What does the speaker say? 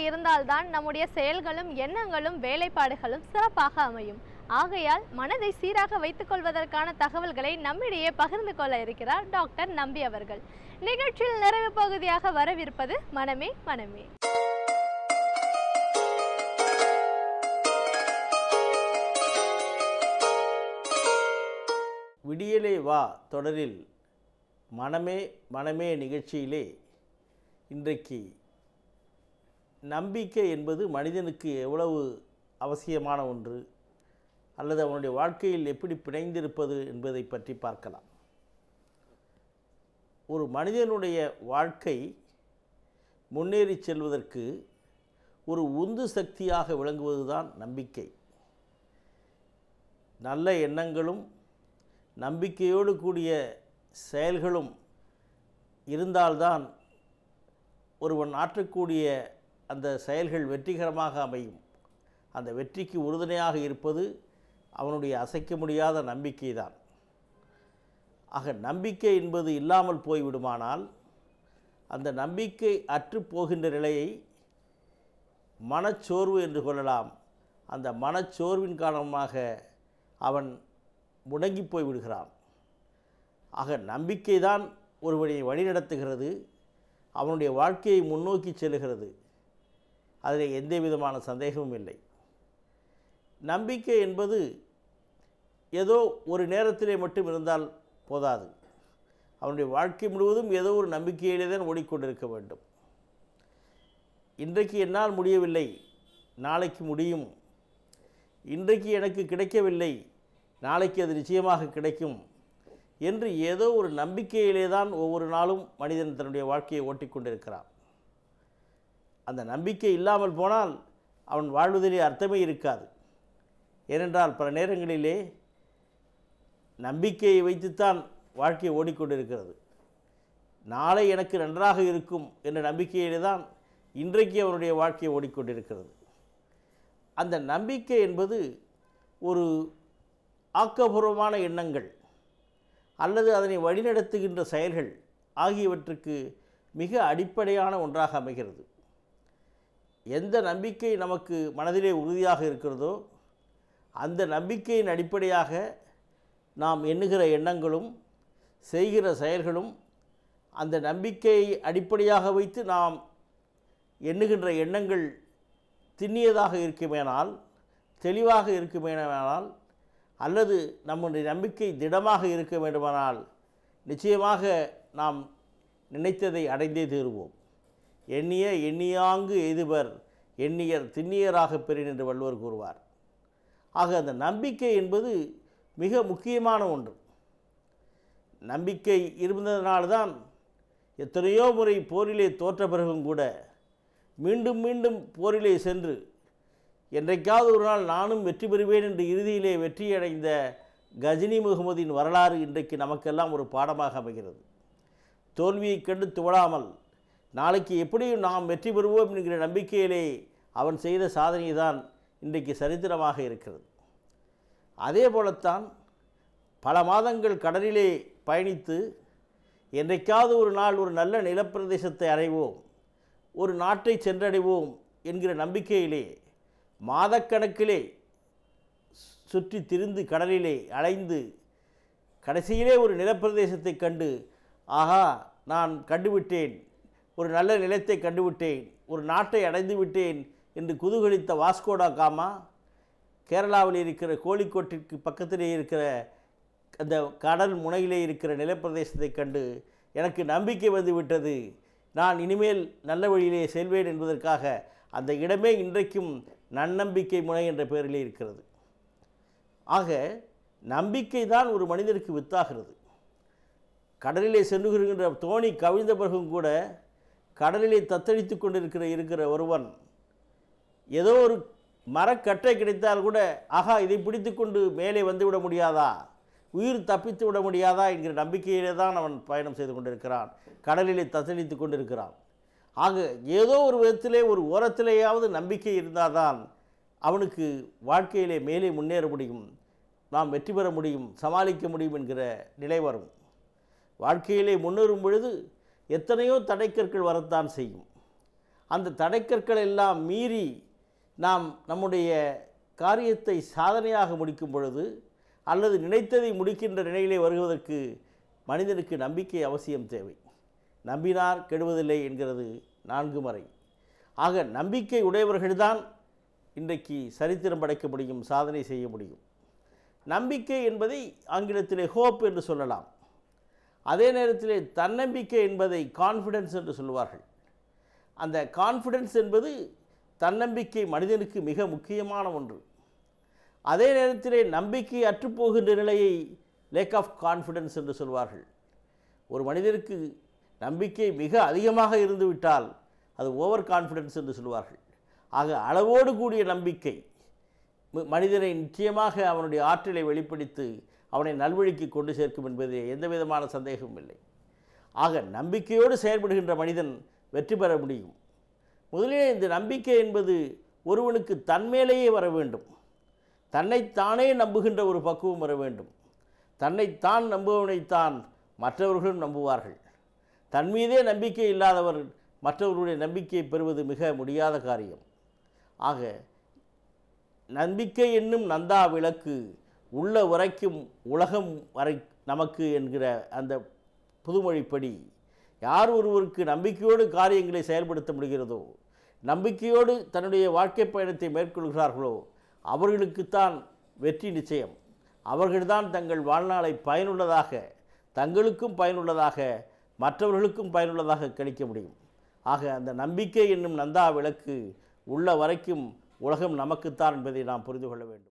இருந்தால்தான் நம்முடைய செயல்களும் எண்ணங்களும் வேலைப்பாடுகளும் சிறப்பாக அமையும். ஆகையால் மனதை சீராக வைத்துக் கொள்வதற்கான தகவல்களை நம்மிடையே பகிர்ந்து கொள்ள இருக்கிறார் டாக்டர் நம்பி அவர்கள். நிகழ்ச்சியில் நிறைவு பகுதியாக வரவிருப்பது மனமே மனமே. விடியலே வா தொடரில் மனமே மனமே நிகழ்ச்சியிலே இன்றைக்கு நம்பிக்கை என்பது மனிதனுக்கு எவ்வளவு அவசியமான ஒன்று அல்லது அவனுடைய வாழ்க்கையில் எப்படி பிணைந்திருப்பது என்பதை பற்றி பார்க்கலாம். ஒரு மனிதனுடைய வாழ்க்கை முன்னேறி செல்வதற்கு ஒரு உந்து சக்தியாக விளங்குவதுதான் நம்பிக்கை. நல்ல எண்ணங்களும் நம்பிக்கையோடு கூடிய செயல்களும் இருந்தால்தான் ஒருவன் ஆற்றக்கூடிய அந்த செயல்கள் வெற்றிகரமாக அமையும். அந்த வெற்றிக்கு உறுதுணையாக இருப்பது அவனுடைய அசைக்க முடியாத நம்பிக்கை தான். ஆக நம்பிக்கை என்பது இல்லாமல் போய்விடுமானால் அந்த நம்பிக்கை அற்று போகின்ற நிலையை மனச்சோர்வு என்று கொள்ளலாம். அந்த மனச்சோர்வின் காரணமாக அவன் முடங்கி போய் விடுகிறான். ஆக நம்பிக்கை தான் ஒருவனை வழிநடத்துகிறது, அவனுடைய வாழ்க்கையை முன்னோக்கி செல்கிறது. அதில் எந்த விதமான சந்தேகமும் இல்லை. நம்பிக்கை என்பது ஏதோ ஒரு நேரத்திலே மட்டும் இருந்தால் போதாது. அவனுடைய வாழ்க்கை முழுவதும் ஏதோ ஒரு நம்பிக்கையிலே தான் ஓடிக்கொண்டிருக்க வேண்டும். இன்றைக்கு என்னால் முடியவில்லை, நாளைக்கு முடியும். இன்றைக்கு எனக்கு கிடைக்கவில்லை, நாளைக்கு அது நிச்சயமாக கிடைக்கும் என்று ஏதோ ஒரு நம்பிக்கையிலே தான் ஒவ்வொரு நாளும் மனிதன் தன்னுடைய வாழ்க்கையை ஓட்டிக்கொண்டிருக்கிறான். அந்த நம்பிக்கை இல்லாமல் போனால் அவன் வாழ்வதிலே அர்த்தமே இருக்காது. ஏனென்றால் பல நேரங்களிலே நம்பிக்கையை வைத்துத்தான் வாழ்க்கை ஓடிக்கொண்டிருக்கிறது. நாளை எனக்கு நன்றாக இருக்கும் என்ற நம்பிக்கையிலே தான் இன்றைக்கு அவனுடைய வாழ்க்கை ஓடிக்கொண்டிருக்கிறது. அந்த நம்பிக்கை என்பது ஒரு ஆக்கப்பூர்வமான எண்ணங்கள் அல்லது அதனை வழிநடத்துகின்ற செயல்கள் ஆகியவற்றுக்கு மிக அடிப்படையான ஒன்றாக அமைகிறது. எந்த நம்பிக்கை நமக்கு மனதிலே உறுதியாக இருக்கிறதோ அந்த நம்பிக்கையின் அடிப்படையாக நாம் எண்ணுகிற எண்ணங்களும் செய்கிற செயல்களும், அந்த நம்பிக்கையை அடிப்படையாக வைத்து நாம் எண்ணுகின்ற எண்ணங்கள் திண்ணியதாக இருக்குமேனால், தெளிவாக இருக்குமேனால், அல்லது நம்முடைய நம்பிக்கை திடமாக இருக்க வேண்டுமானால் நிச்சயமாக நாம் நினைத்ததை அடைந்தே தீருவோம். எண்ணிய எண்ணியாங்கு எய்துவர் எண்ணியர் திண்ணியராக பெறின் என்று வள்ளுவர் கூறுவார். ஆக அந்த நம்பிக்கை என்பது மிக முக்கியமான ஒன்று. நம்பிக்கை இருந்ததனால்தான் எத்தனையோ முறை போரிலே தோற்ற பிறகும் கூட மீண்டும் மீண்டும் போரிலே சென்று என்றைக்காவது ஒரு நாள் நானும் வெற்றி பெறுவேன் என்று இறுதியிலே வெற்றியடைந்த கஜினி முகமதின் வரலாறு இன்றைக்கு நமக்கெல்லாம் ஒரு பாடமாக அமைகிறது. தோல்வியை கண்டு துவளாமல் நாளைக்கு எப்படியும் நாம் வெற்றி பெறுவோம் என்கிற நம்பிக்கையிலே அவன் செய்த சாதனை தான் இன்றைக்கு சரித்திரமாக இருக்கிறது. அதே போலத்தான் பல மாதங்கள் கடலிலே பயணித்து என்றைக்காவது ஒரு நாள் ஒரு நல்ல நிலப்பிரதேசத்தை அடைவோம், ஒரு நாட்டை சென்றடைவோம் என்கிற நம்பிக்கையிலே மாதக்கணக்கிலே சுற்றி திரிந்து கடலிலே அலைந்து கடைசியிலே ஒரு நிலப்பிரதேசத்தை கண்டு, ஆஹா நான் கண்டுவிட்டேன், ஒரு நல்ல நிலத்தை கண்டுவிட்டேன், ஒரு நாட்டை அடைந்து விட்டேன் என்று குதூகலித்த வாஸ்கோடா காமா கேரளாவில் இருக்கிற கோழிக்கோட்டிற்கு பக்கத்திலே இருக்கிற அந்த கடல் முனையிலே இருக்கிற நிலப்பிரதேசத்தை கண்டு எனக்கு நம்பிக்கை வந்து விட்டது, நான் இனிமேல் நல்ல வழியிலே செல்வேன் என்பதற்காக அந்த இடமே இன்றைக்கும் நன்னம்பிக்கை முனை என்ற பெயரிலே இருக்கிறது. ஆக நம்பிக்கை தான் ஒரு மனிதனுக்கு வித்தாகிறது. கடலிலே சென்றுகின்ற தோணி கவிழ்ந்த பிறகும் கூட கடலிலே தத்தளித்து கொண்டிருக்கிற ஒருவன் ஏதோ ஒரு மரக்கட்டை கிடைத்தால் கூட ஆகா இதை பிடித்து கொண்டு மேலே வந்துவிட முடியாதா, உயிர் தப்பித்து விட முடியாதா என்கிற நம்பிக்கையிலே தான் அவன் பயணம் செய்து கொண்டிருக்கிறான், கடலிலே தத்தளித்து கொண்டிருக்கிறான். ஆக ஏதோ ஒரு விதத்திலே ஒரு ஓரத்திலேயாவது நம்பிக்கை இருந்தால்தான் அவனுக்கு வாழ்க்கையிலே மேலே முன்னேற முடியும், நாம் வெற்றி பெற முடியும், சமாளிக்க முடியும் என்கிற நிலை வரும். வாழ்க்கையிலே முன்னேறும் பொழுது எத்தனையோ தடைக்கற்கள் வரத்தான் செய்யும். அந்த தடைக்கற்கள் எல்லாம் மீறி நாம் நம்முடைய காரியத்தை சாதனையாக முடிக்கும் பொழுது அல்லது நினைத்ததை முடிக்கின்ற நிலையிலே வருவதற்கு மனிதனுக்கு நம்பிக்கை அவசியம் தேவை. நம்பினார் கெடுவதில்லை என்கிறது 4 மறை. ஆக நம்பிக்கை உடையவர்கள்தான் இன்றைக்கு சரித்திரம் படைக்க முடியும், சாதனை செய்ய முடியும். நம்பிக்கை என்பதை ஆங்கிலத்திலே ஹோப் என்று சொல்லலாம். அதே நேரத்திலே தன்னம்பிக்கை என்பதை கான்ஃபிடென்ஸ் என்று சொல்வார்கள். அந்த கான்ஃபிடென்ஸ் என்பது தன்னம்பிக்கை மனிதனுக்கு மிக முக்கியமான ஒன்று. அதே நேரத்திலே நம்பிக்கை அற்றுப்போகின்ற நிலையை லேக் ஆஃப் கான்ஃபிடென்ஸ் என்று சொல்வார்கள். ஒரு மனிதருக்கு நம்பிக்கை மிக அதிகமாக இருந்துவிட்டால் அது ஓவர் கான்ஃபிடென்ஸ் என்று சொல்வார்கள். ஆக அளவோடு கூடிய நம்பிக்கை மனிதனை நிச்சயமாக அவனுடைய ஆற்றலை வெளிப்படுத்தி அவனை நல்வழிக்கு கொண்டு சேர்க்கும் என்பதில் எந்த விதமான சந்தேகமும் இல்லை. ஆக நம்பிக்கையோடு செயல்படுகின்ற மனிதன் வெற்றி பெற முடியும். முதலிலே இந்த நம்பிக்கை என்பது ஒருவனுக்கு தன்மேலேயே வர வேண்டும். தன்னைத்தானே நம்புகின்ற ஒரு பக்குவம் வர வேண்டும். தன்னைத்தான் நம்புவனைத்தான் மற்றவர்களும் நம்புவார்கள். தன் மீதே நம்பிக்கை இல்லாதவர் மற்றவர்களுடைய நம்பிக்கையை பெறுவது மிக முடியாத காரியம். ஆக நம்பிக்கை என்னும் நந்தா விளக்கு உள்ள வரைக்கும் உலகம் வரை நமக்கு என்கிற அந்த புதுமொழிப்படி யார் ஒருவருக்கு நம்பிக்கையோடு காரியங்களை செயல்படுத்த முடிகிறதோ, நம்பிக்கையோடு தன்னுடைய வாழ்க்கை பயணத்தை மேற்கொள்கிறார்களோ அவர்களுக்குத்தான் வெற்றி நிச்சயம். அவர்கள்தான் தங்கள் வாழ்நாளை பயனுள்ளதாக, தங்களுக்கும் பயனுள்ளதாக, மற்றவர்களுக்கும் பயனுள்ளதாக கழிக்க முடியும். ஆக அந்த நம்பிக்கை என்னும் நந்தா விளக்கு உள்ள வரைக்கும் உலகம் நமக்குத்தான் என்பதை நாம் புரிந்து கொள்ள வேண்டும்.